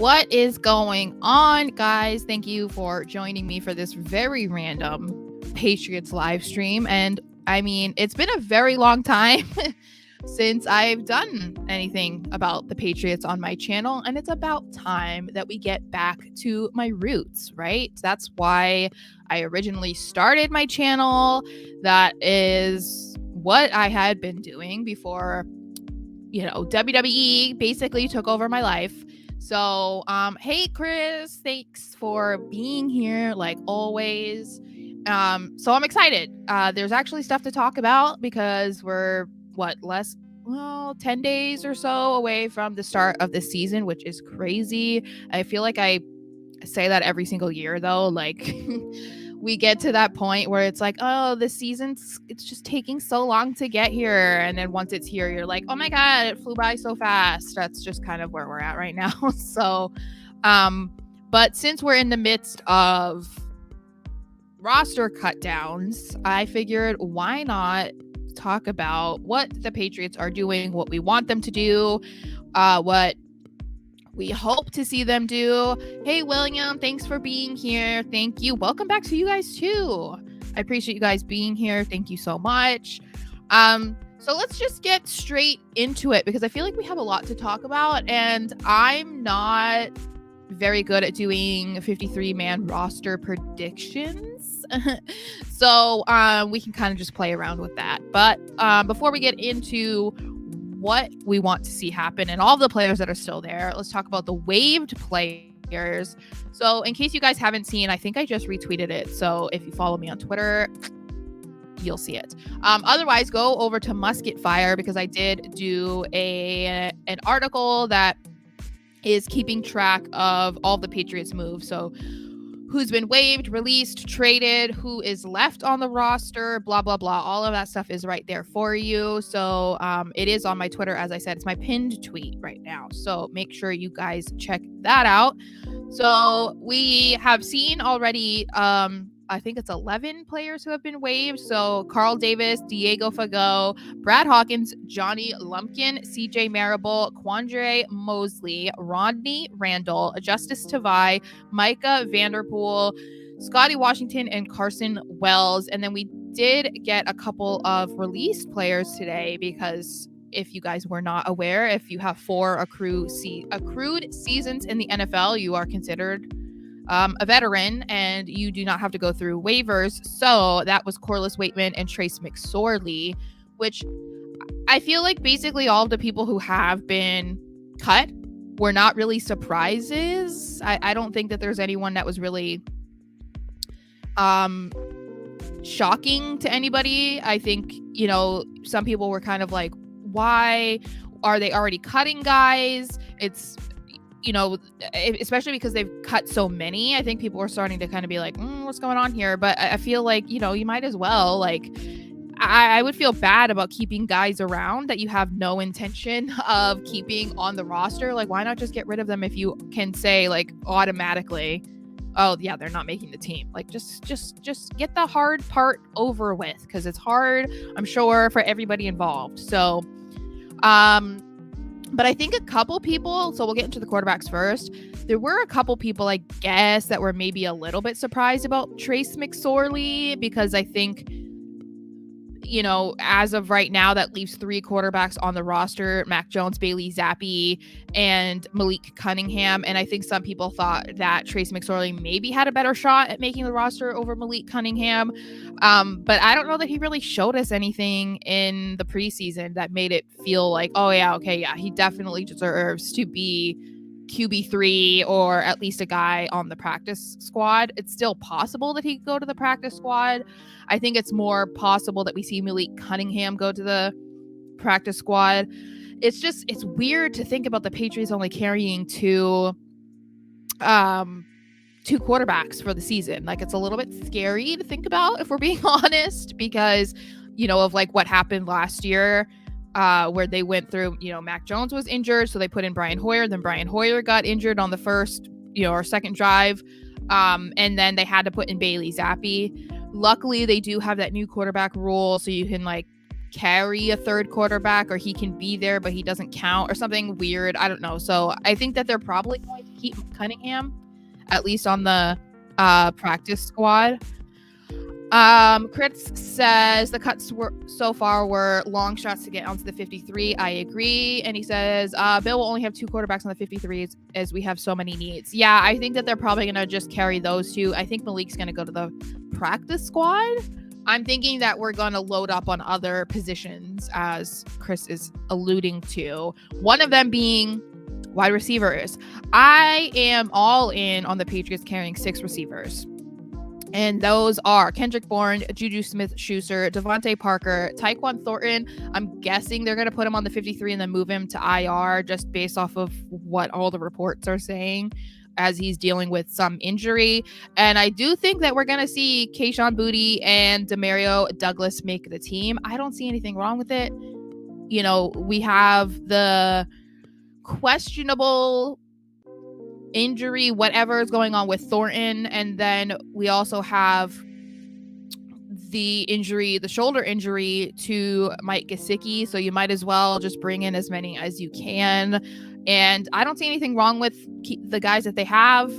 What is going on, guys? Thank you for joining me for this very random Patriots live stream. And I mean, it's been a very long time since I've done anything about the Patriots on my channel, and it's about time that we get back to my roots, right? That's why I originally started my channel. That is what I had been doing before, WWE basically took over my life. So, hey, Chris, thanks for being here like always. So I'm excited. There's actually stuff to talk about because we're 10 days or so away from the start of the season, which is crazy. I feel like I say that every single year though. Like we get to that point where it's like, oh, the it's just taking so long to get here. And then once it's here, you're like, oh my God, it flew by so fast. That's just kind of where we're at right now. So, but since we're in the midst of roster cut downs, I figured why not talk about what the Patriots are doing, what we want them to do, what we hope to see them do. Hey, William, thanks for being here. Thank you. Welcome back to you guys too. I appreciate you guys being here. Thank you so much. So let's just get straight into it because I feel like we have a lot to talk about, and I'm not very good at doing 53-man roster predictions. So we can kind of just play around with that. But before we get into what we want to see happen and all the players that are still there, let's talk about the waived players. So in case you guys haven't seen, I think I just retweeted it. So if you follow me on Twitter, you'll see it. Otherwise, go over to Musket Fire because I did do an article that is keeping track of all the Patriots moves. So who's been waived, released, traded, who is left on the roster, blah, blah, blah. All of that stuff is right there for you. So it is on my Twitter. As I said, it's my pinned tweet right now. So make sure you guys check that out. So we have seen already, I think it's 11 players who have been waived. So Carl Davis, Diego Fagot, Brad Hawkins, Johnny Lumpkin, CJ Marable, Quandre Mosley, Rodney Randall, Justice Tavai, Micah Vanderpool, Scotty Washington, and Carson Wells. And then we did get a couple of released players today because if you guys were not aware, if you have 4 accrued seasons in the NFL, you are considered a veteran and you do not have to go through waivers. So that was Corliss Waitman and Trace McSorley, which I feel like basically all of the people who have been cut were not really surprises. I don't think that there's anyone that was really shocking to anybody. I think, some people were kind of like, why are they already cutting guys? It's especially because they've cut so many. I think people are starting to kind of be like, what's going on here? But I feel like, you might as well, like, I would feel bad about keeping guys around that you have no intention of keeping on the roster. Like, why not just get rid of them if you can say, like, automatically, oh yeah, they're not making the team. Like, just get the hard part over with, because it's hard, I'm sure, for everybody involved. So, but I think a couple people, so we'll get into the quarterbacks first. There were a couple people, I guess, that were maybe a little bit surprised about Trace McSorley, because I think, as of right now, that leaves 3 quarterbacks on the roster: Mac Jones, Bailey Zappi, and Malik Cunningham. And I think some people thought that Trace McSorley maybe had a better shot at making the roster over Malik Cunningham. But I don't know that he really showed us anything in the preseason that made it feel like, oh yeah, okay, yeah, he definitely deserves to be QB3 or at least a guy on the practice squad. It's still possible that he could go to the practice squad. I think it's more possible that we see Malik Cunningham go to the practice squad. It's weird to think about the Patriots only carrying two quarterbacks for the season. Like, it's a little bit scary to think about, if we're being honest, because, of like what happened last year, where they went through, Mac Jones was injured, so they put in Brian Hoyer. Then Brian Hoyer got injured on the first, or second drive. And then they had to put in Bailey Zappi. Luckily, they do have that new quarterback rule, so you can, like, carry a third quarterback, or he can be there but he doesn't count, or something weird. I don't know. So I think that they're probably going to keep Cunningham, at least on the practice squad. Chris says the cuts so far were long shots to get onto the 53. I agree. And he says Bill will only have 2 quarterbacks on the 53 as we have so many needs. Yeah, I think that they're probably going to just carry those 2. I think Malik's going to go to the practice squad. I'm thinking that we're going to load up on other positions, as Chris is alluding to. One of them being wide receivers. I am all in on the Patriots carrying 6 receivers. And those are Kendrick Bourne, Juju Smith-Schuster, Devontae Parker, Tyquan Thornton. I'm guessing they're going to put him on the 53 and then move him to IR just based off of what all the reports are saying, as he's dealing with some injury. And I do think that we're going to see Kayshon Boutte and Demario Douglas make the team. I don't see anything wrong with it. You know, we have the questionable injury, whatever is going on with Thornton, and then we also have the injury, the shoulder injury to Mike Gesicki. So you might as well just bring in as many as you can. And I don't see anything wrong with the guys that they have.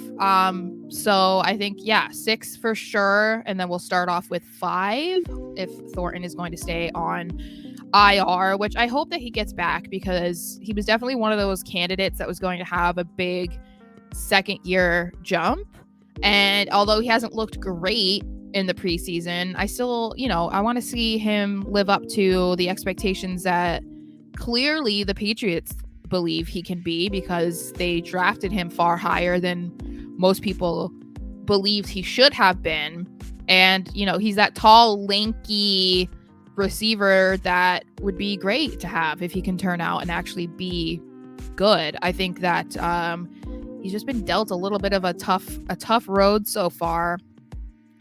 So I think, 6 for sure. And then we'll start off with 5 if Thornton is going to stay on IR, which I hope that he gets back, because he was definitely one of those candidates that was going to have a big second year jump. And although he hasn't looked great in the preseason, I still, I want to see him live up to the expectations that clearly the Patriots believe he can be, because they drafted him far higher than most people believed he should have been. And, he's that tall, lanky receiver that would be great to have if he can turn out and actually be good. I think that he's just been dealt a little bit of a tough road so far.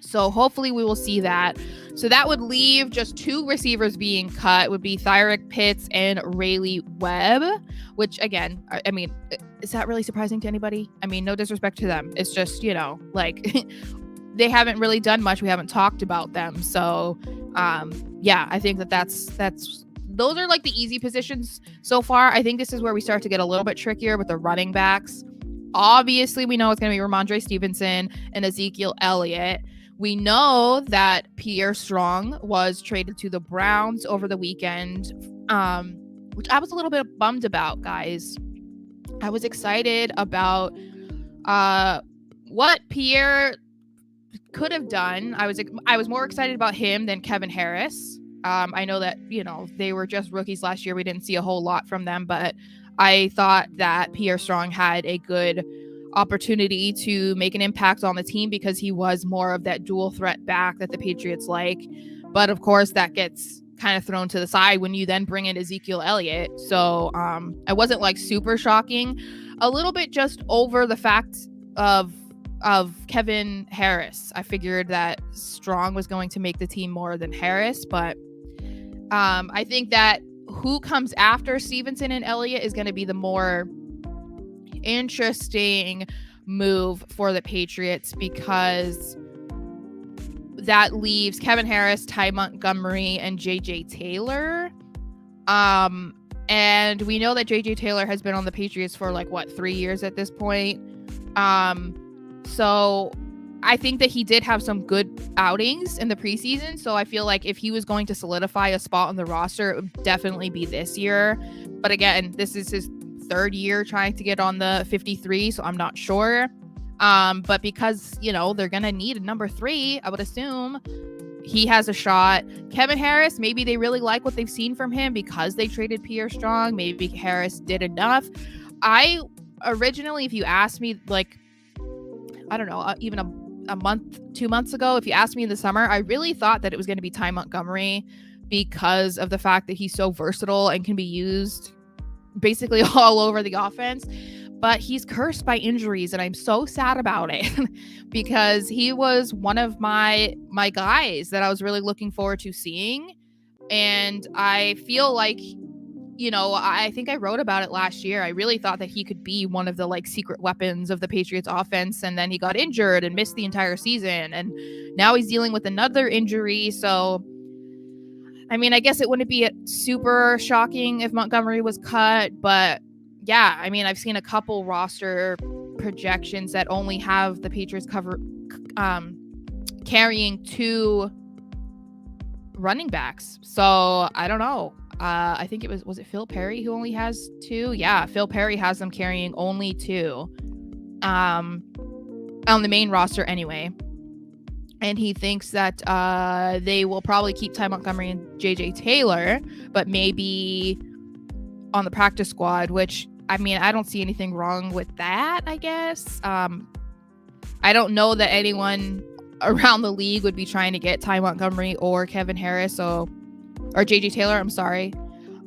So hopefully we will see that. So that would leave just 2 receivers being cut. Would be Thyrick Pitts and Rayleigh Webb, which again, I mean, is that really surprising to anybody? I mean, no disrespect to them. It's just, they haven't really done much. We haven't talked about them. So I think that's those are like the easy positions so far. I think this is where we start to get a little bit trickier with the running backs. Obviously, we know it's going to be Ramondre Stevenson and Ezekiel Elliott. We know that Pierre Strong was traded to the Browns over the weekend, which I was a little bit bummed about, guys. I was excited about what Pierre could have done. I was more excited about him than Kevin Harris. I know that, they were just rookies last year. We didn't see a whole lot from them, but I thought that Pierre Strong had a good opportunity to make an impact on the team, because he was more of that dual threat back that the Patriots like. But of course, that gets kind of thrown to the side when you then bring in Ezekiel Elliott. So I wasn't like super shocking. A little bit just over the fact of Kevin Harris. I figured that Strong was going to make the team more than Harris, but I think that who comes after Stevenson and Elliott is going to be the more interesting move for the Patriots, because that leaves Kevin Harris, Ty Montgomery, and JJ Taylor. And we know that JJ Taylor has been on the Patriots for 3 years at this point. So I think that he did have some good outings in the preseason. So I feel like if he was going to solidify a spot on the roster, it would definitely be this year. But again, this is his 3rd year trying to get on the 53, so I'm not sure. But because, they're going to need a number 3, I would assume he has a shot. Kevin Harris, maybe they really like what they've seen from him because they traded Pierre Strong. Maybe Harris did enough. I originally, if you asked me, I don't know, even a month, 2 months ago, if you asked me in the summer, I really thought that it was going to be Ty Montgomery, because of the fact that he's so versatile and can be used basically all over the offense. But he's cursed by injuries, and I'm so sad about it because he was one of my guys that I was really looking forward to seeing. And I feel like, I think I wrote about it last year. I really thought that he could be one of the secret weapons of the Patriots offense. And then he got injured and missed the entire season. And now he's dealing with another injury. So I mean, I guess it wouldn't be super shocking if Montgomery was cut, but yeah, I mean, I've seen a couple roster projections that only have the Patriots carrying 2 running backs. So I don't know. I think was it Phil Perry who only has 2? Yeah, Phil Perry has them carrying only 2 on the main roster anyway. And he thinks that they will probably keep Ty Montgomery and JJ Taylor, but maybe on the practice squad, which, I mean, I don't see anything wrong with that, I guess. I don't know that anyone around the league would be trying to get Ty Montgomery or Kevin Harris or JJ Taylor, I'm sorry.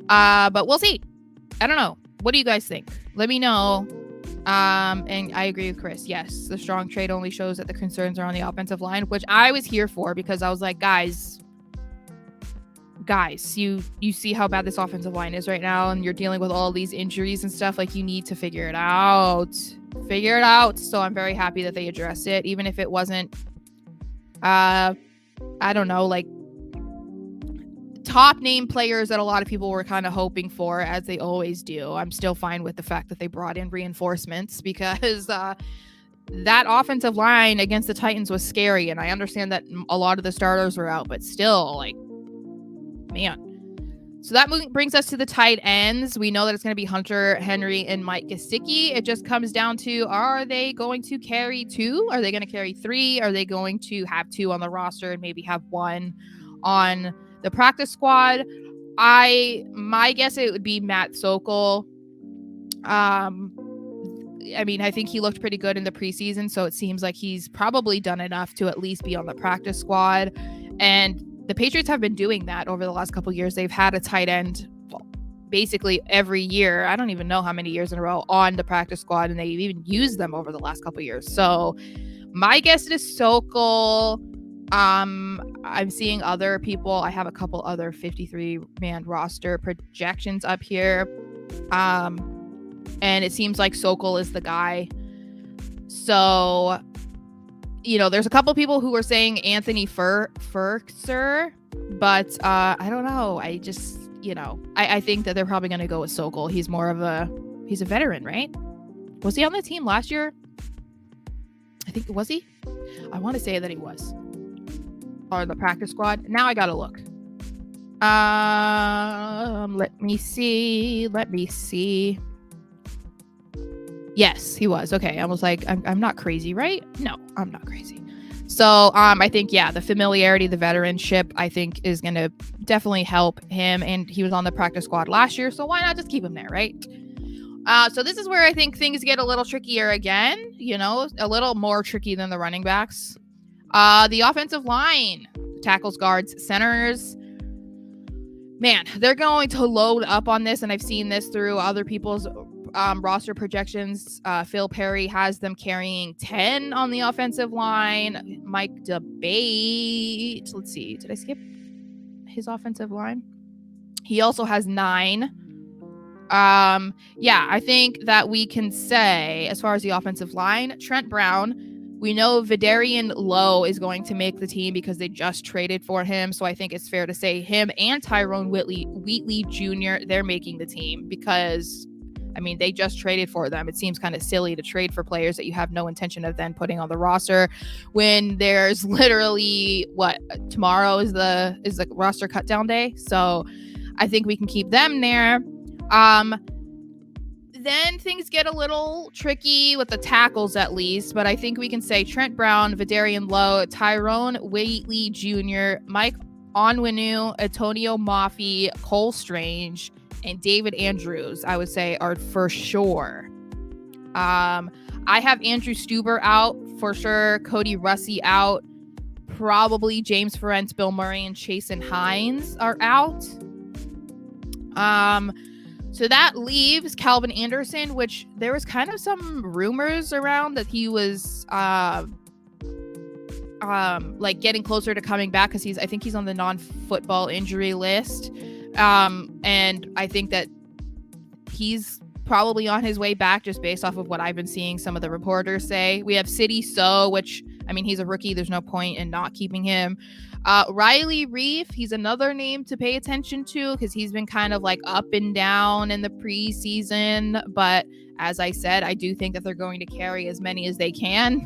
But we'll see. I don't know. What do you guys think? Let me know. And I agree with Chris. Yes, the strong trade only shows that the concerns are on the offensive line, which I was here for, because I was like, guys, you see how bad this offensive line is right now, and you're dealing with all these injuries and stuff. Like, you need to figure it out. So I'm very happy that they addressed it, even if it wasn't, I don't know, like top name players that a lot of people were kind of hoping for, as they always do. I'm still fine with the fact that they brought in reinforcements, because that offensive line against the Titans was scary, and I understand that a lot of the starters were out, but still, like, man. So that brings us to the tight ends. We know that it's going to be Hunter Henry and Mike Gesicki. It just comes down to, are they going to carry 2? Are they going to carry 3? Are they going to have 2 on the roster and maybe have 1 on the practice squad? My guess, it would be Matt Sokol. I mean, I think he looked pretty good in the preseason, so it seems like he's probably done enough to at least be on the practice squad. And the Patriots have been doing that over the last couple of years. They've had a tight end basically every year. I don't even know how many years in a row on the practice squad, and they've even used them over the last couple of years. So my guess is Sokol. I'm seeing other people. I have a couple other 53-man roster projections up here. And it seems like Sokol is the guy. So, you know, there's a couple people who were saying Anthony Firkser, but I don't know. I just, I think that they're probably going to go with Sokol. He's he's a veteran, right? Was he on the team last year? I think, was he? I want to say that he was. Or the practice squad. Now I got to look. Let me see. Yes, he was. Okay. I was like, I'm not crazy, right? No, I'm not crazy. So, I think, yeah, the familiarity, the veteranship, I think is going to definitely help him. And he was on the practice squad last year, so why not just keep him there, right? So this is where I think things get a little trickier again, a little more tricky than the running backs. The offensive line, tackles, guards, centers, man, they're going to load up on this. And I've seen this through other people's roster projections. Phil Perry has them carrying 10 on the offensive line. Mike Debate, let's see, did I skip his offensive line? He also has 9. Yeah, I think that we can say, as far as the offensive line, Trent Brown, we know Vidarian Lowe is going to make the team because they just traded for him. So I think it's fair to say him and Tyrone Wheatley Jr., they're making the team because, I mean, they just traded for them. It seems kind of silly to trade for players that you have no intention of then putting on the roster when there's literally tomorrow is the roster cut down day. So I think we can keep them there. Then things get a little tricky with the tackles, at least, but I think we can say Trent Brown, Vidarian Lowe, Tyrone Wheatley Jr., Mike Onwenu, Antonio Mafi, Cole Strange, and David Andrews, I would say, are for sure. I have Andrew Stuber out for sure, Cody Russi out, probably James Ferentz, Bill Murray, and Chasen Hines are out. So that leaves Calvin Anderson, which there was kind of some rumors around that he was like getting closer to coming back because I think he's on the non-football injury list. And I think that he's probably on his way back just based off of what I've been seeing some of the reporters say. We have City So, which I mean, he's a rookie. There's no point in not keeping him. Riley Reef, he's another name to pay attention to because he's been kind of like up and down in the preseason. But as I said, I do think that they're going to carry as many as they can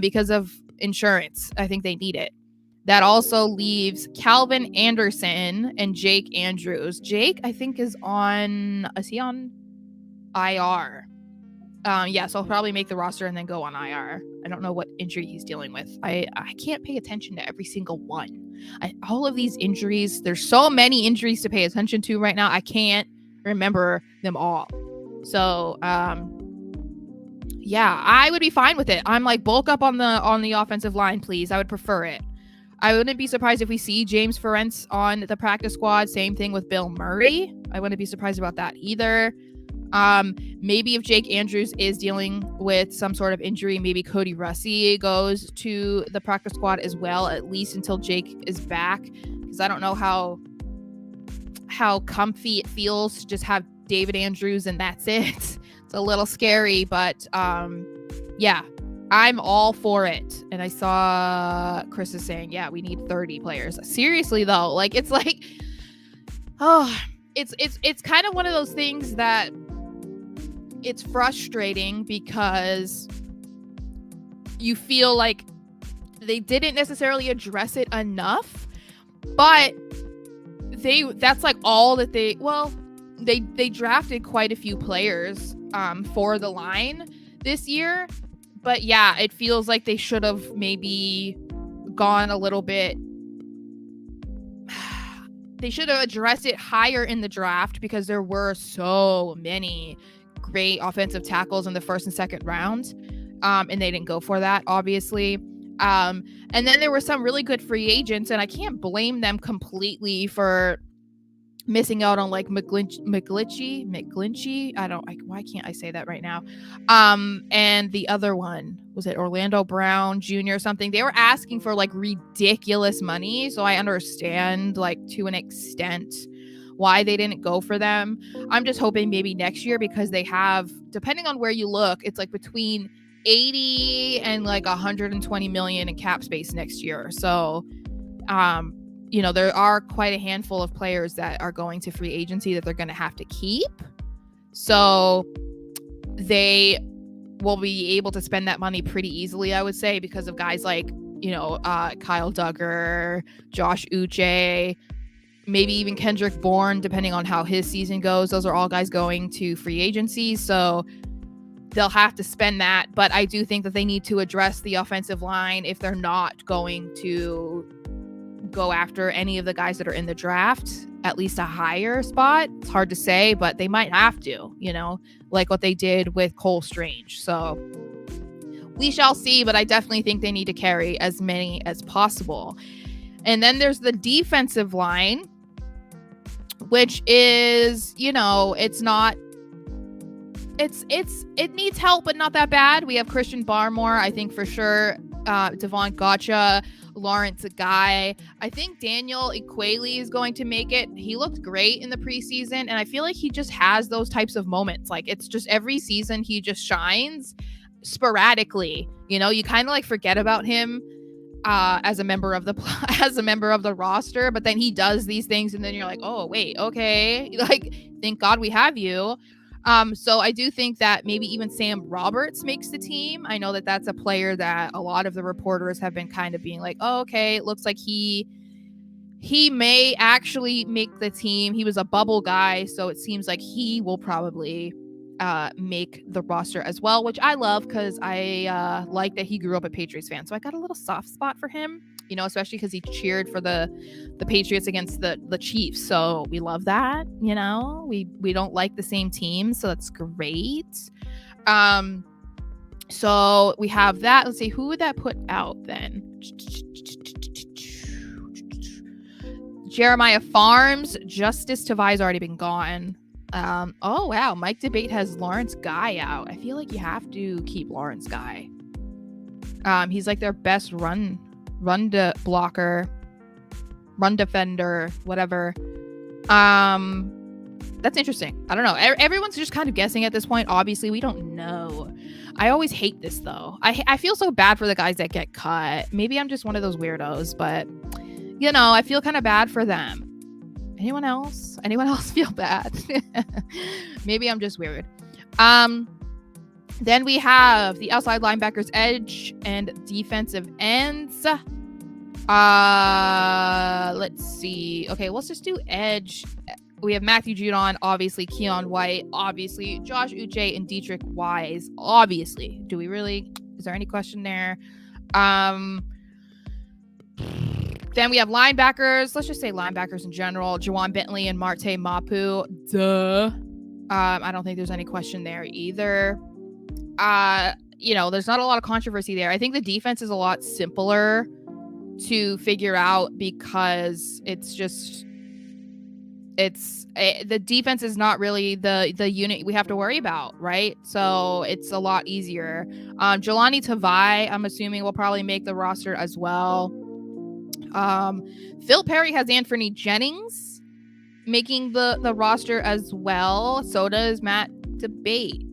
because of insurance. I think they need it. That also leaves Calvin Anderson and Jake Andrews. Jake, I think, is he on IR? Yeah, so I'll probably make the roster and then go on IR. I don't know what injury he's dealing with. I can't pay attention to every single one. All of these injuries, there's so many injuries to pay attention to right now. I can't remember them all. So, yeah, I would be fine with it. I'm like, bulk up on the offensive line, please. I would prefer it. I wouldn't be surprised if we see James Ferentz on the practice squad. Same thing with Bill Murray. I wouldn't be surprised about that either. Maybe if Jake Andrews is dealing with some sort of injury, maybe Cody Russi goes to the practice squad as well, at least until Jake is back. Because I don't know how comfy it feels to just have David Andrews and that's it. It's a little scary, but yeah, I'm all for it. And I saw Chris is saying, yeah, we need 30 players. Seriously though, like it's like, oh, it's kind of one of those things that it's frustrating because you feel like they didn't necessarily address it enough, but that's like all that they drafted quite a few players for the line this year. But yeah, it feels like they should have maybe gone a little bit. They should have addressed it higher in the draft because there were so many great offensive tackles in the first and second round. And they didn't go for that, obviously. And then there were some really good free agents, and I can't blame them completely for missing out on like McGlinchey. Why can't I say that right now? And the other one, was it Orlando Brown Jr. or something? They were asking for like ridiculous money. So I understand like to an extent why they didn't go for them. I'm just hoping maybe next year, because they have, depending on where you look, it's like between 80 and like 120 million in cap space next year. So, you know, there are quite a handful of players that are going to free agency that they're going to have to keep. So they will be able to spend that money pretty easily, I would say, because of guys like, you know, Kyle Duggar, Josh Uche, maybe even Kendrick Bourne, depending on how his season goes. Those are all guys going to free agency. So they'll have to spend that. But I do think that they need to address the offensive line if they're not going to go after any of the guys that are in the draft, at least a higher spot. It's hard to say, but they might have to, you know, like what they did with Cole Strange. So we shall see, but I definitely think they need to carry as many as possible. And then there's the defensive line, which is, you know, it needs help, but not that bad. We have Christian Barmore, I think for sure. Devon Gotcha, Lawrence Guy. I think Daniel Equaly is going to make it. He looked great in the preseason, and I feel like he just has those types of moments. Like, it's just every season he just shines sporadically. You know, you kind of like forget about him as a member of the roster, but then he does these things, and then you're like, oh wait, okay, like thank God we have you. So I do think that maybe even Sam Roberts makes the team. I know that that's a player that a lot of the reporters have been kind of being like, oh, okay, it looks like he may actually make the team. He was a bubble guy, so it seems like he will probably make the roster as well, which I love because I like that he grew up a Patriots fan. So I got a little soft spot for him, you know, especially because he cheered for the Patriots against the Chiefs. So we love that, you know, we don't like the same team. So that's great. So we have that. Let's see, who would that put out then? Jeremiah Farms. Justice Tavai's already been gone. Oh wow, Mike Debate has Lawrence Guy out. I feel like you have to keep Lawrence Guy. He's like their best run blocker, run defender, whatever. That's interesting. I don't know. Everyone's just kind of guessing at this point. Obviously, we don't know. I always hate this though. I feel so bad for the guys that get cut. Maybe I'm just one of those weirdos, but I feel kind of bad for them. Anyone else? Anyone else feel bad? Maybe I'm just weird. Then we have the outside linebackers, edge, and defensive ends. Let's see. Okay, let's just do edge. We have Matthew Judon, obviously. Keon White, obviously. Josh Uche and Dietrich Wise, obviously. Do we really? Is there any question there? Then we have linebackers. Let's just say linebackers in general. Juwan Bentley and Marte Mapu. Duh. I don't think there's any question there either. There's not a lot of controversy there. I think the defense is a lot simpler to figure out because the defense is not really the unit we have to worry about, right? So it's a lot easier. Jelani Tavai, I'm assuming, will probably make the roster as well. Phil Perry has Anthony Jennings making the roster as well. So does Mike Debate.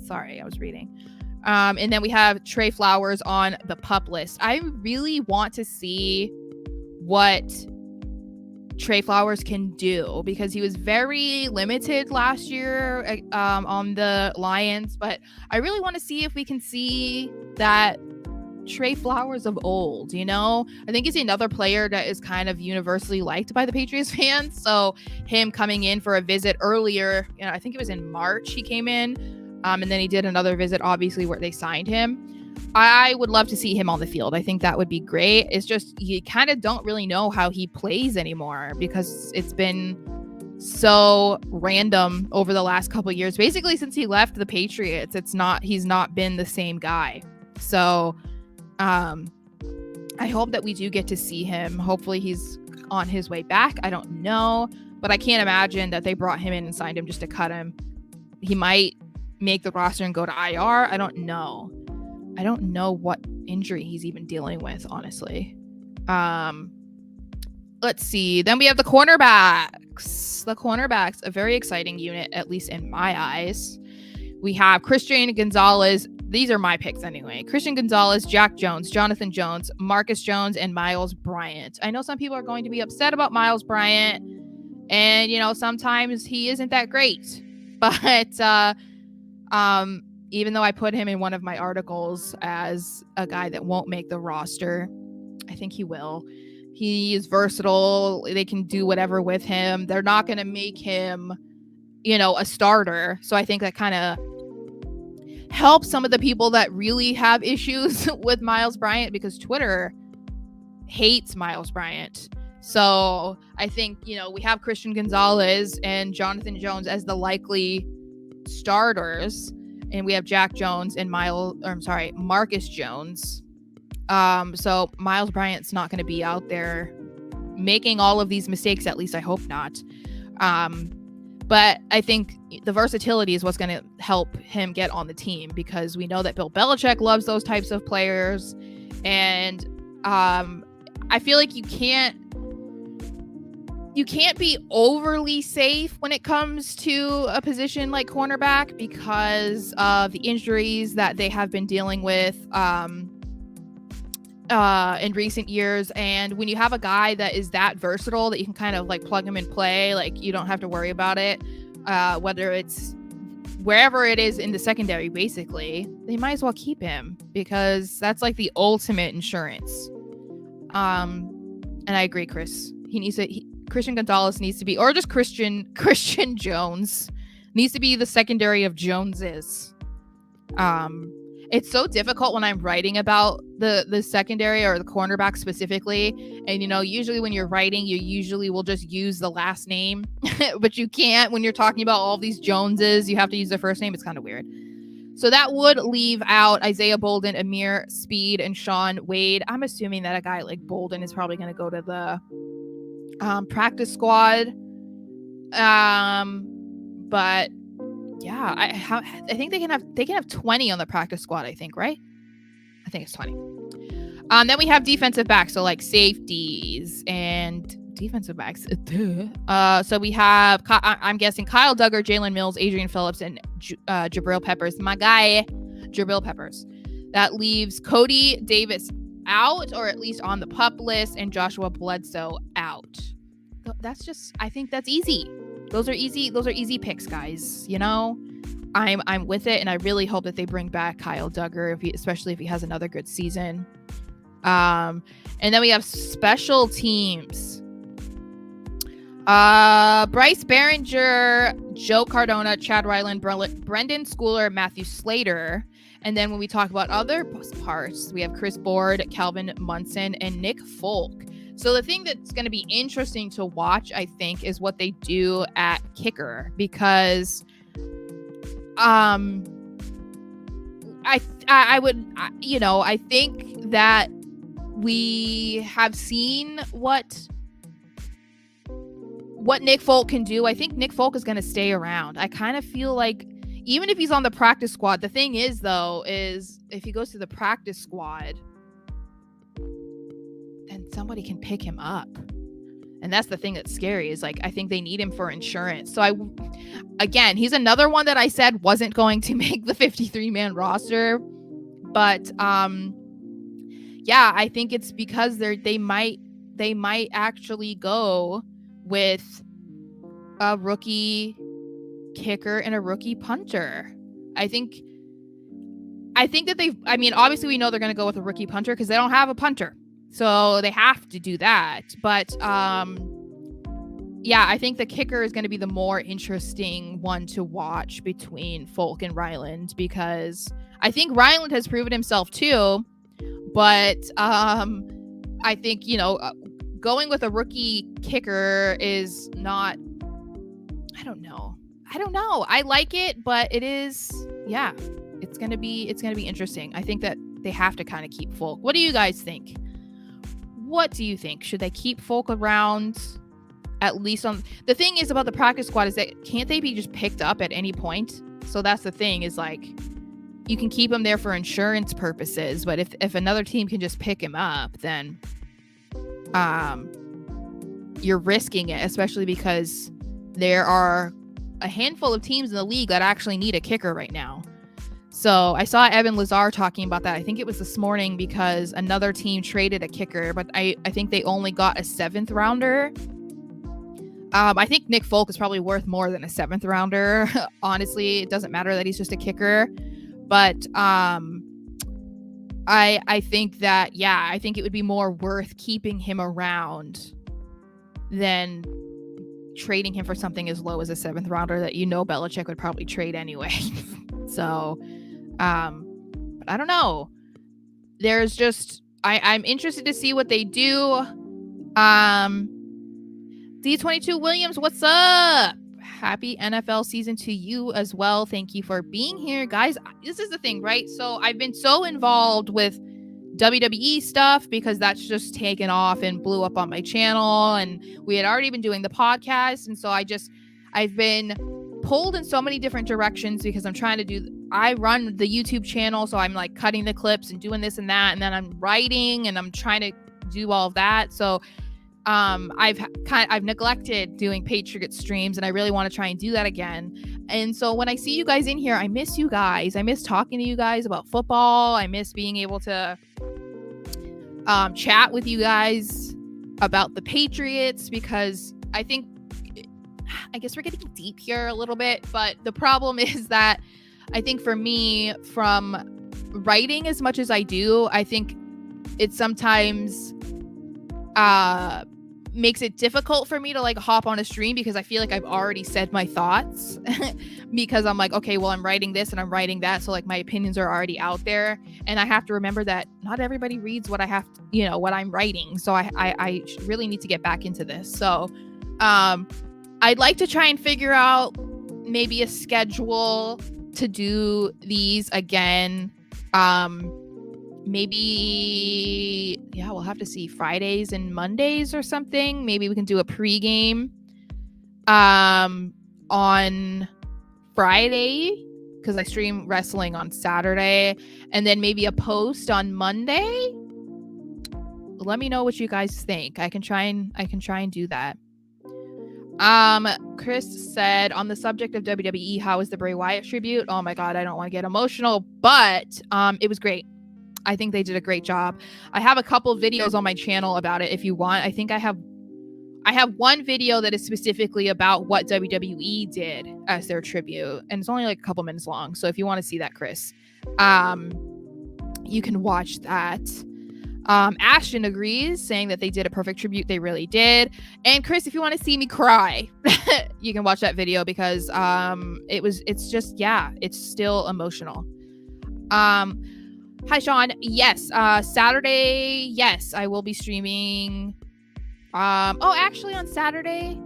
Sorry, I was reading. And then we have Trey Flowers on the PUP list. I really want to see what Trey Flowers can do because he was very limited last year on the Lions, but I really want to see if we can see that Trey Flowers of old. I think he's another player that is kind of universally liked by the Patriots fans. So him coming in for a visit earlier, I think it was in March he came in, and then he did another visit, obviously, where they signed him. I would love to see him on the field. I think that would be great. It's just you kind of don't really know how he plays anymore because it's been so random over the last couple of years. Basically, since he left the Patriots, he's not been the same guy. So I hope that we do get to see him. Hopefully he's on his way back. I don't know, but I can't imagine that they brought him in and signed him just to cut him. He might make the roster and go to IR. I don't know what injury he's even dealing with, honestly. Let's see. Then we have the cornerbacks. The cornerbacks, a very exciting unit, at least in my eyes. We have Christian Gonzalez. These are my picks anyway. Christian Gonzalez, Jack Jones, Jonathan Jones, Marcus Jones, and Miles Bryant. I know some people are going to be upset about Miles Bryant, and sometimes he isn't that great. But even though I put him in one of my articles as a guy that won't make the roster, I think he will. He is versatile. They can do whatever with him. They're not going to make him, a starter. So I think that kind of helps some of the people that really have issues with Miles Bryant because Twitter hates Miles Bryant. So I think, we have Christian Gonzalez and Jonathan Jones as the likely starters. And we have Jack Jones and Marcus Jones. So Miles Bryant's not going to be out there making all of these mistakes. At least I hope not. But I think the versatility is what's going to help him get on the team because we know that Bill Belichick loves those types of players. And I feel like you can't be overly safe when it comes to a position like cornerback because of the injuries that they have been dealing with in recent years. And when you have a guy that is that versatile that you can kind of like plug him and play, like you don't have to worry about it, whether it's wherever it is in the secondary, basically, they might as well keep him because that's like the ultimate insurance. And I agree, Chris. Christian Gonzalez needs to be, or just Christian Jones needs to be the secondary of Joneses. It's so difficult when I'm writing about the secondary or the cornerback specifically. And, usually when you're writing, you usually will just use the last name, but you can't when you're talking about all these Joneses. You have to use their first name. It's kind of weird. So that would leave out Isaiah Bolden, Amir Speed, and Sean Wade. I'm assuming that a guy like Bolden is probably going to go to the practice squad. But yeah, I think they can have 20 on the practice squad, I think, right? I think it's 20. Then we have defensive backs, so like safeties and defensive backs. So we have, I'm guessing, Kyle Duggar, Jalen Mills, Adrian Phillips, and Jabril Peppers. My guy, Jabril Peppers. That leaves Cody Davis out, or at least on the PUP list, and Joshua Bledsoe out. That's just, I think that's easy. Those are easy picks, guys. You know, I'm with it, and I really hope that they bring back Kyle Duggar, especially if he has another good season. And then we have special teams. Bryce Behringer, Joe Cardona, Chad Ryland, Brendan Schooler, Matthew Slater. And then when we talk about other parts, we have Chris Board, Calvin Munson, and Nick Folk. So the thing that's going to be interesting to watch, I think, is what they do at kicker, because I think that we have seen what Nick Folk can do. I think Nick Folk is going to stay around. I kind of feel like even if he's on the practice squad, the thing is, though, is if he goes to the practice squad, then somebody can pick him up. And that's the thing that's scary, is like, I think they need him for insurance. So again, he's another one that I said wasn't going to make the 53-man roster. But yeah, I think it's because they might actually go with a rookie kicker and a rookie punter. I think that obviously we know they're going to go with a rookie punter because they don't have a punter. So they have to do that. But yeah, I think the kicker is going to be the more interesting one to watch between Folk and Ryland, because I think Ryland has proven himself too. But I think, going with a rookie kicker is not, I don't know. I like it, but it is, yeah, it's going to be interesting. I think that they have to kind of keep Folk. What do you guys think? What do you think? Should they keep Folk around at least on... The thing is about the practice squad is that can't they be just picked up at any point? So that's the thing, is like, you can keep him there for insurance purposes, but if another team can just pick him up, then you're risking it, especially because there are a handful of teams in the league that actually need a kicker right now. So I saw Evan Lazar talking about that. I think it was this morning, because another team traded a kicker, but I think they only got a 7th rounder. I think Nick Folk is probably worth more than a 7th rounder. Honestly, it doesn't matter that he's just a kicker. But I think that, yeah, I think it would be more worth keeping him around than trading him for something as low as a 7th rounder that Belichick would probably trade anyway. So, but I don't know. There's just, I'm interested to see what they do. D22 Williams, what's up? Happy NFL season to you as well. Thank you for being here, guys. This is the thing, right? So I've been so involved with WWE stuff because that's just taken off and blew up on my channel, and we had already been doing the podcast, and so I've been pulled in so many different directions because I run the YouTube channel, so I'm like cutting the clips and doing this and that, and then I'm writing and I'm trying to do all of that. So I've neglected doing Patriot streams, and I really want to try and do that again. And so when I see you guys in here, I miss you guys. I miss talking to you guys about football. I miss being able to chat with you guys about the Patriots, because I guess we're getting deep here a little bit, but the problem is that I think for me, from writing as much as I do, I think it sometimes makes it difficult for me to like hop on a stream, because I feel like I've already said my thoughts because I'm like, okay, well, I'm writing this and I'm writing that, so like my opinions are already out there, and I have to remember that not everybody reads what I have to, what I'm writing. So I really need to get back into this. So I'd like to try and figure out maybe a schedule to do these again. Maybe, yeah, we'll have to see, Fridays and Mondays or something. Maybe we can do a pregame on Friday, because I stream wrestling on Saturday, and then maybe a post on Monday. let me know what you guys think. I can try and do that. Chris said, on the subject of WWE, how was the Bray Wyatt tribute? Oh my god, I don't want to get emotional, but it was great. I think they did a great job. I have a couple videos on my channel about it if you want. I think I have one video that is specifically about what WWE did as their tribute, and it's only like a couple minutes long. So if you want to see that, Chris, you can watch that. Ashton agrees, saying that they did a perfect tribute. They really did. And Chris, if you want to see me cry, you can watch that video because it's still emotional. Hi, Sean. Yes, Saturday. Yes, I will be streaming. Actually, on Saturday,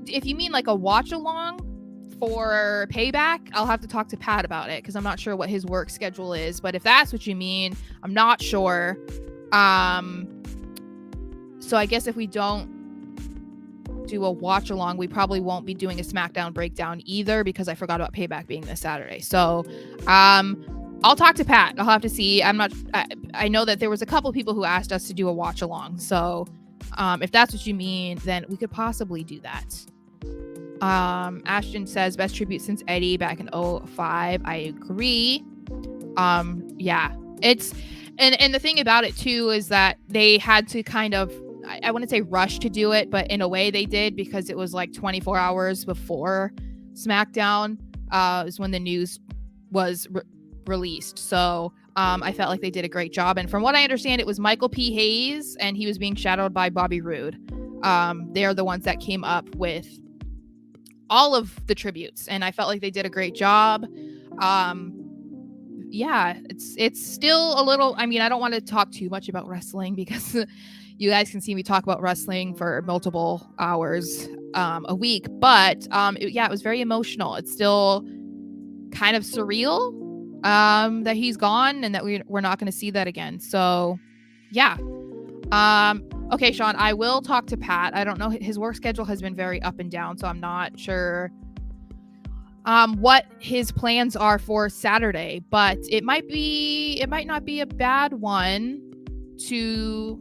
if you mean like a watch along for Payback, I'll have to talk to Pat about it because I'm not sure what his work schedule is. But if that's what you mean, I'm not sure. So I guess if we don't do a watch along, we probably won't be doing a SmackDown breakdown either because I forgot about Payback being this Saturday. So, I'll talk to Pat. I'll have to see. I know that there was a couple people who asked us to do a watch along. So, if that's what you mean, then we could possibly do that. Ashton says best tribute since Eddie back in 2005. I agree. Yeah, it's, and the thing about it too is that they had to kind of, I wouldn't say rush to do it, but in a way they did because it was like 24 hours before SmackDown is when the news was released. So I felt like they did a great job. And from what I understand, it was Michael P. Hayes and he was being shadowed by Bobby Roode. They're the ones that came up with all of the tributes. And I felt like they did a great job. Yeah, it's still a little, I mean, I don't want to talk too much about wrestling because you guys can see me talk about wrestling for multiple hours a week. But it was very emotional. It's still kind of surreal that he's gone and that we're not going to see that again. So yeah. Okay, Sean, I will talk to Pat. I don't know, his work schedule has been very up and down, so I'm not sure what his plans are for Saturday, but it might not be a bad one to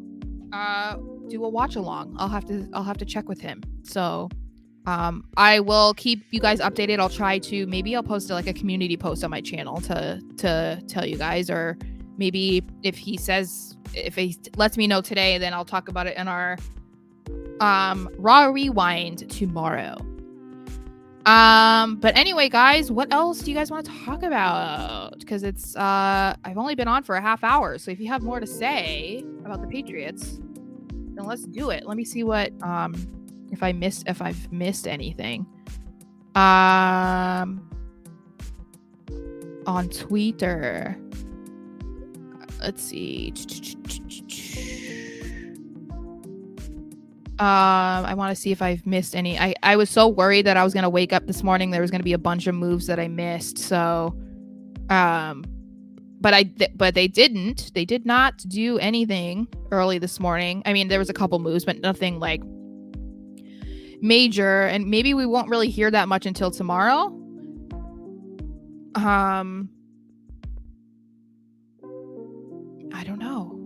do a watch along. I'll have to check with him. So I will keep you guys updated. I'll try to, maybe I'll post like a community post on my channel to tell you guys, or maybe if he lets me know today, then I'll talk about it in our Raw Rewind tomorrow. But anyway, guys, what else do you guys want to talk about? Because it's I've only been on for a half hour, so if you have more to say about the Patriots, then let's do it. Let me see what if I've missed anything. On Twitter. Let's see. I want to see if I've missed any. I was so worried that I was going to wake up this morning. There was going to be a bunch of moves that I missed. So, but they didn't. They did not do anything early this morning. I mean, there was a couple moves, but nothing like major. And maybe we won't really hear that much until tomorrow. I don't know.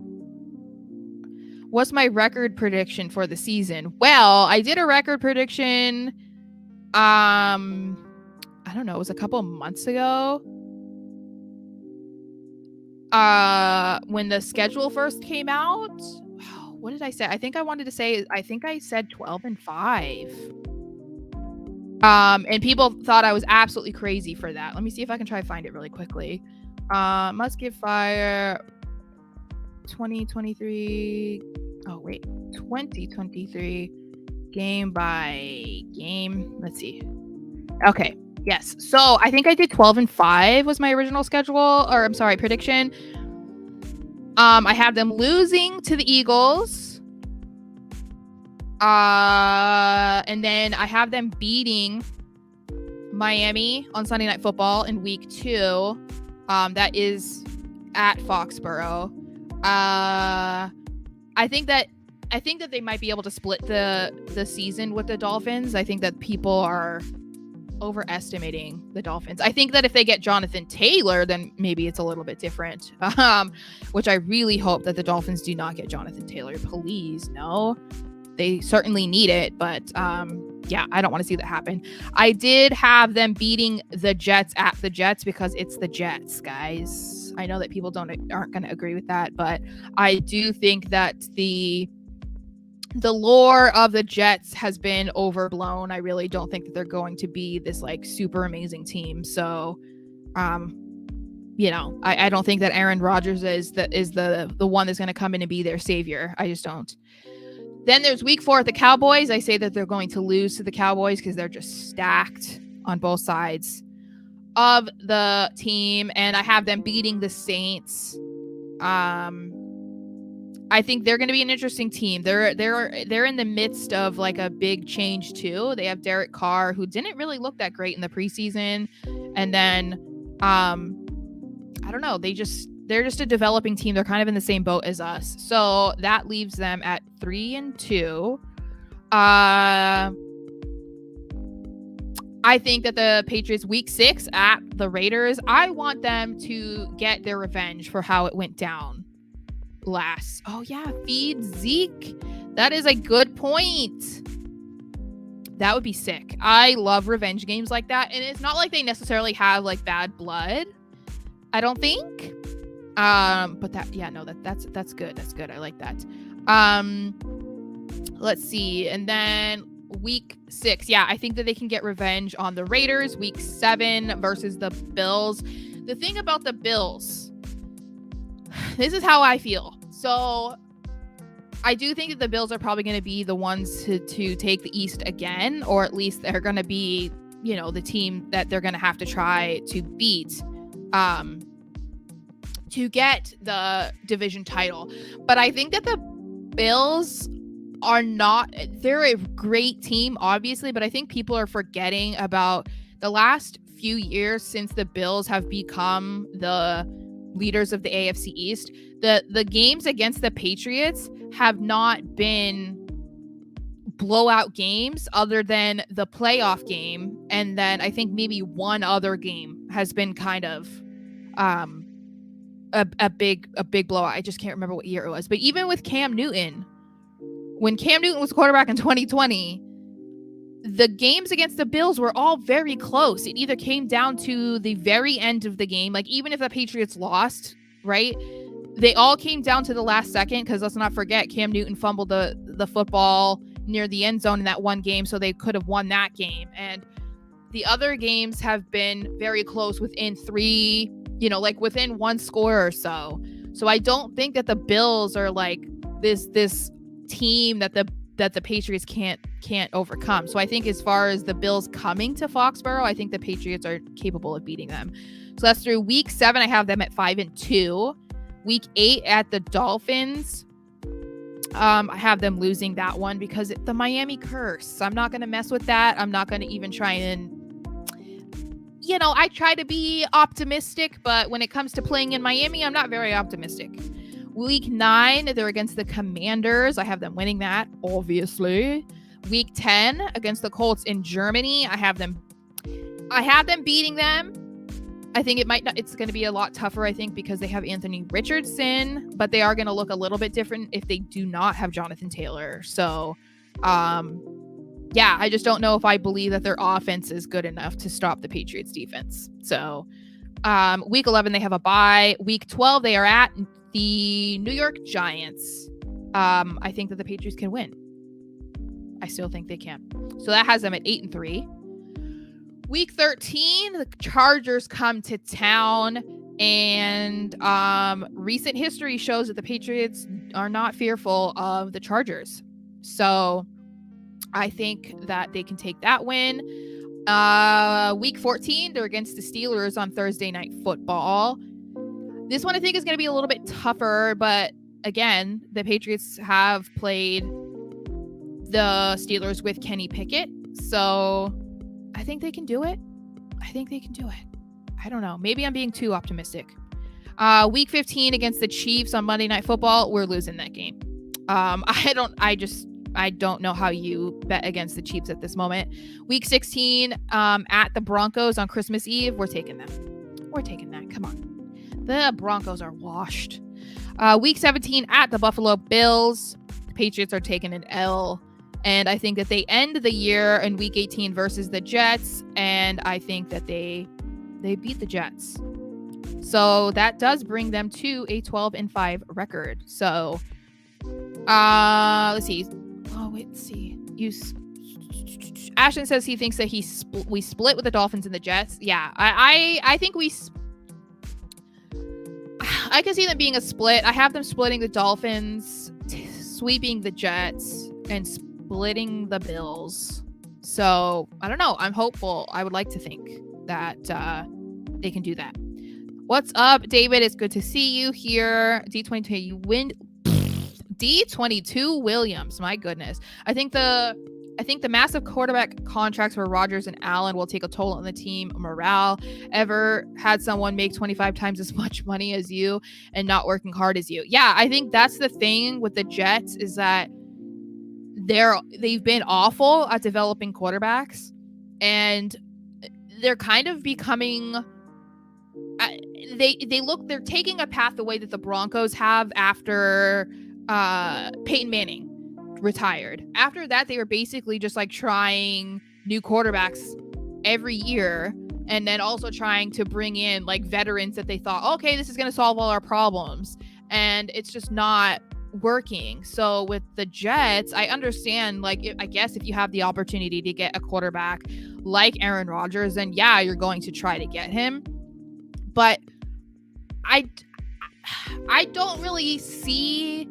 What's my record prediction for the season? Well, I did a record prediction. I don't know. It was a couple of months ago. When the schedule first came out. What did I say? I think I said 12-5. And people thought I was absolutely crazy for that. Let me see if I can try to find it really quickly. Musket Fire 2023. 2023 game by game. Let's see. Okay. Yes. So I think I did 12-5 was my original prediction. I have them losing to the Eagles. And then I have them beating Miami on Sunday Night Football in week 2. That is at Foxborough. I think that they might be able to split the season with the Dolphins. I think that people are overestimating the Dolphins. I think that if they get Jonathan Taylor, then maybe it's a little bit different. Which I really hope that the Dolphins do not get Jonathan Taylor. Please, no. They certainly need it, but yeah, I don't want to see that happen. I did have them beating the Jets at the Jets because it's the Jets, guys. I know that people aren't going to agree with that, but I do think that the lore of the Jets has been overblown. I really don't think that they're going to be this like super amazing team. So, you know, I don't think that Aaron Rodgers is the one that's going to come in and be their savior. I just don't. Then there's week 4 at the Cowboys. I say that they're going to lose to the Cowboys because they're just stacked on both sides of the team, and I have them beating the Saints. I think they're going to be an interesting team. They're in the midst of like a big change too. They have Derek Carr, who didn't really look that great in the preseason, and then I don't know. They're just a developing team. They're kind of in the same boat as us, so that leaves them at 3-2. I think that the Patriots week 6 at the Raiders, I want them to get their revenge for how it went down last. Oh yeah, feed Zeke. That is a good point. That would be sick. I love revenge games like that. And it's not like they necessarily have like bad blood, I don't think. But that's good. That's good. I like that. Let's see. And then week 6. Yeah, I think that they can get revenge on the Raiders. Week 7 versus the Bills. The thing about the Bills, this is how I feel. So I do think that the Bills are probably going to be the ones to take the East again, or at least they're going to be, you know, the team that they're going to have to try to beat to get the division title. But I think that the Bills are not, they're a great team, obviously, but I think people are forgetting about the last few years since the Bills have become the leaders of the AFC East. The games against the Patriots have not been blowout games other than the playoff game, and then I think maybe one other game has been kind of a big blowout. I just can't remember what year it was. But even with Cam Newton, when Cam Newton was quarterback in 2020, the games against the Bills were all very close. It either came down to the very end of the game, like even if the Patriots lost, right? They all came down to the last second, because let's not forget, Cam Newton fumbled the football near the end zone in that one game, so they could have won that game. And the other games have been very close, within 3, you know, like within 1 score or so. So I don't think that the Bills are like this team that the Patriots can't overcome. So I think as far as the Bills coming to Foxborough, I think the Patriots are capable of beating them. So that's through week 7. I have them at 5-2. Week 8 at the Dolphins. I have them losing that one because the Miami curse. I'm not going to mess with that. I'm not going to even try and, you know, I try to be optimistic, but when it comes to playing in Miami, I'm not very optimistic. Week 9, they're against the Commanders. I have them winning that, obviously. Week 10 against the Colts in Germany. I have them beating them. I think it's going to be a lot tougher, I think, because they have Anthony Richardson, but they are going to look a little bit different if they do not have Jonathan Taylor. So, yeah, I just don't know if I believe that their offense is good enough to stop the Patriots defense. So, week 11, they have a bye. Week 12, they are at the New York Giants. I think that the Patriots can win. I still think they can. So that has them at 8-3. Week 13, the Chargers come to town, and recent history shows that the Patriots are not fearful of the Chargers. So I think that they can take that win. Week 14, they're against the Steelers on Thursday Night Football. This one I think is going to be a little bit tougher, but again, the Patriots have played the Steelers with Kenny Pickett, so I think they can do it. I don't know. Maybe I'm being too optimistic. Week 15 against the Chiefs on Monday Night Football, we're losing that game. I don't know how you bet against the Chiefs at this moment. Week 16 at the Broncos on Christmas Eve. We're taking them. We're taking that. Come on. The Broncos are washed. Week 17 at the Buffalo Bills. The Patriots are taking an L. And I think that they end the year in week 18 versus the Jets. And I think that they beat the Jets. So that does bring them to a 12-5 record. So let's see. Oh, wait, let's see. Ashton says he thinks that we split with the Dolphins and the Jets. Yeah, I think I can see them being a split. I have them splitting the Dolphins, sweeping the Jets, and splitting the Bills. So I don't know. I'm hopeful. I would like to think that they can do that. What's up, David? It's good to see you here. D22, you win. D22 Williams. My goodness. I think the massive quarterback contracts for Rodgers and Allen will take a toll on the team morale. Ever had someone make 25 times as much money as you and not working hard as you? Yeah, I think that's the thing with the Jets is that they've been awful at developing quarterbacks, and they're kind of becoming they're taking a path the way that the Broncos have after Peyton Manning retired. After that, they were basically just like trying new quarterbacks every year, and then also trying to bring in like veterans that they thought, okay, this is going to solve all our problems, and it's just not working. So with the Jets, I understand, like, I guess if you have the opportunity to get a quarterback like Aaron Rodgers, then yeah, you're going to try to get him. But I don't really see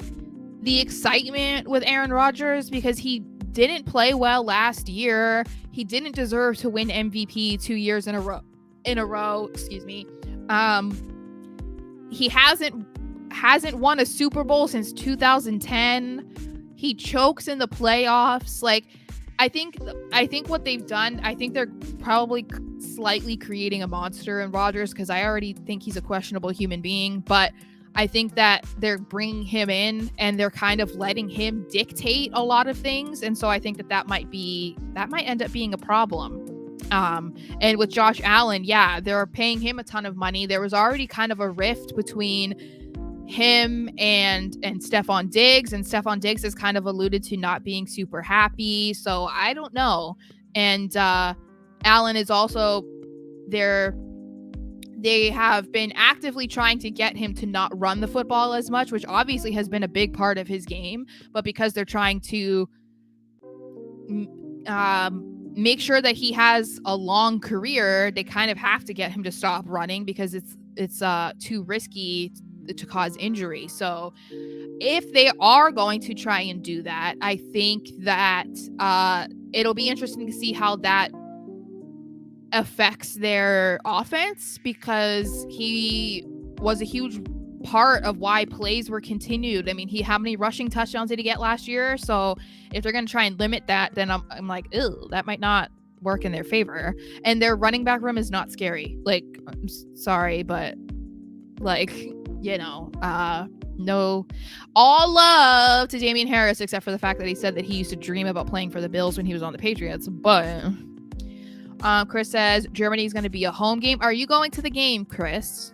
the excitement with Aaron Rodgers because he didn't play well last year. He didn't deserve to win MVP 2 years in a row. Excuse me. He hasn't won a Super Bowl since 2010. He chokes in the playoffs. Like, I think what they've done, I think they're probably slightly creating a monster in Rodgers because I already think he's a questionable human being, but I think that they're bringing him in and they're kind of letting him dictate a lot of things. And so I think that might end up being a problem. And with Josh Allen, yeah, they're paying him a ton of money. There was already kind of a rift between him and Stephon Diggs, and Stephon Diggs has kind of alluded to not being super happy. So I don't know. And Allen is also there. They have been actively trying to get him to not run the football as much, which obviously has been a big part of his game. But because they're trying to make sure that he has a long career, they kind of have to get him to stop running because it's too risky to cause injury. So if they are going to try and do that, I think that it'll be interesting to see how that affects their offense, because he was a huge part of why plays were continued. I mean, how many rushing touchdowns did he get last year? So if they're going to try and limit that, then I'm like, ew, that might not work in their favor. And their running back room is not scary. Like, I'm sorry, but like, no, all love to Damian Harris, except for the fact that he said that he used to dream about playing for the Bills when he was on the Patriots. But Chris says Germany is going to be a home game. Are you going to the game, Chris?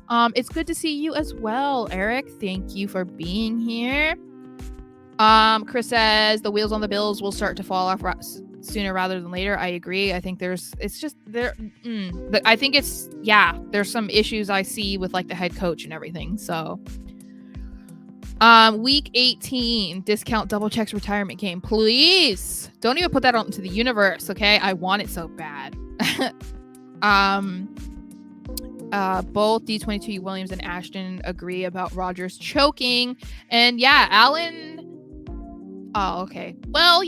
It's good to see you as well, Eric. Thank you for being here. Chris says the wheels on the Bills will start to fall off sooner rather than later. I agree. I think there's some issues I see with like the head coach and everything. So week 18 discount double checks retirement game, please don't even put that out into the universe. Okay, I want it so bad. Both D22 Williams and Ashton agree about Rodgers choking, and yeah, Allen. Oh, okay. Well,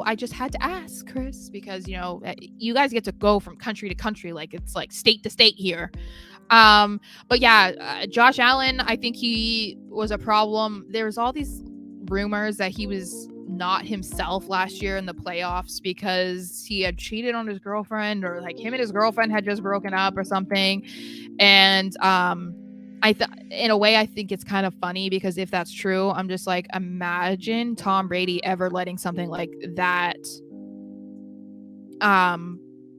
I just had to ask, Chris, because you guys get to go from country to country, like it's like state to state here. But yeah, Josh Allen, I think he was a problem. There's all these rumors that he was not himself last year in the playoffs because he had cheated on his girlfriend, or like him and his girlfriend had just broken up or something. And in a way, I think it's kind of funny because if that's true, I'm just like, imagine Tom Brady ever letting something like that,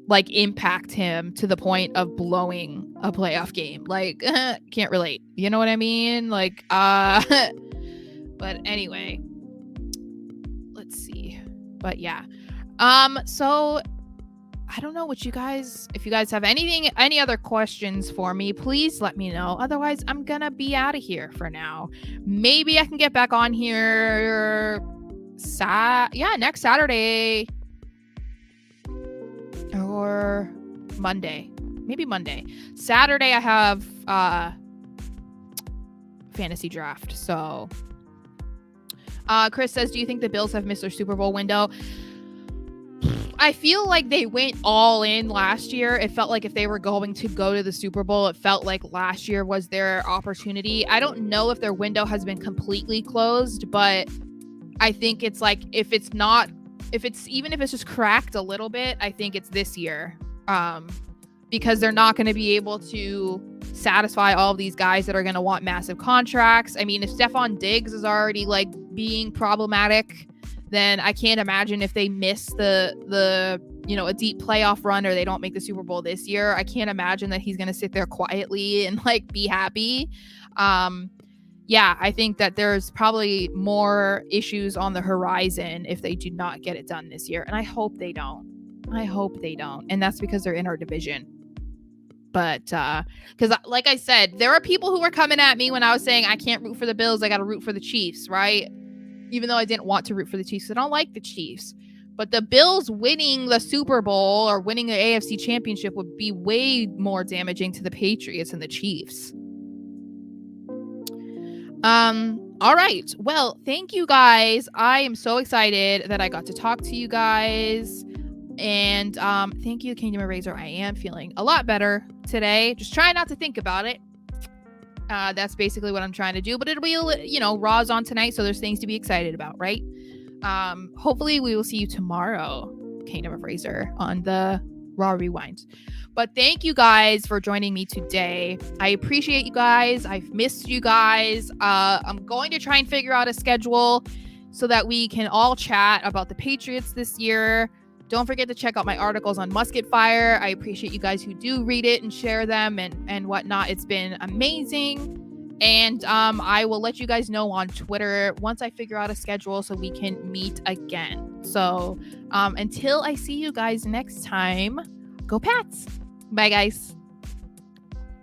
like impact him to the point of blowing a playoff game. Like, can't relate. You know what I mean? Like, but anyway, let's see. But yeah, so I don't know what if you guys have any other questions for me, please let me know. Otherwise, I'm gonna be out of here for now. Maybe I can get back on here next Saturday or Monday. Maybe Monday. Saturday I have fantasy draft. So Chris says, do you think the Bills have missed their Super Bowl window? I feel like they went all in last year. It felt like if they were going to go to the Super Bowl, it felt like last year was their opportunity. I don't know if their window has been completely closed, but I think it's like even if it's just cracked a little bit, I think it's this year. Because they're not going to be able to satisfy all of these guys that are going to want massive contracts. I mean, if Stephon Diggs is already like being problematic, then I can't imagine if they miss a deep playoff run or they don't make the Super Bowl this year. I can't imagine that he's going to sit there quietly and like be happy. Yeah, I think that there's probably more issues on the horizon if they do not get it done this year. And I hope they don't. And that's because they're in our division. But because like I said, there are people who were coming at me when I was saying I can't root for the Bills. I got to root for the Chiefs, right? Even though I didn't want to root for the Chiefs. I don't like the Chiefs. But the Bills winning the Super Bowl or winning the AFC Championship would be way more damaging to the Patriots and the Chiefs. All right. Well, thank you guys. I am so excited that I got to talk to you guys. And thank you, Kingdom Eraser. I am feeling a lot better today. Just try not to think about it. That's basically what I'm trying to do. But it'll be, Raw's on tonight, so there's things to be excited about, right? Hopefully we will see you tomorrow, Kingdom of Razor, on the Raw Rewind. But thank you guys for joining me today. I appreciate you guys. I've missed you guys. I'm going to try and figure out a schedule so that we can all chat about the Patriots this year. Don't forget to check out my articles on Musket Fire. I appreciate you guys who do read it and share them and whatnot. It's been amazing. And I will let you guys know on Twitter once I figure out a schedule so we can meet again. So until I see you guys next time, go Pats. Bye, guys.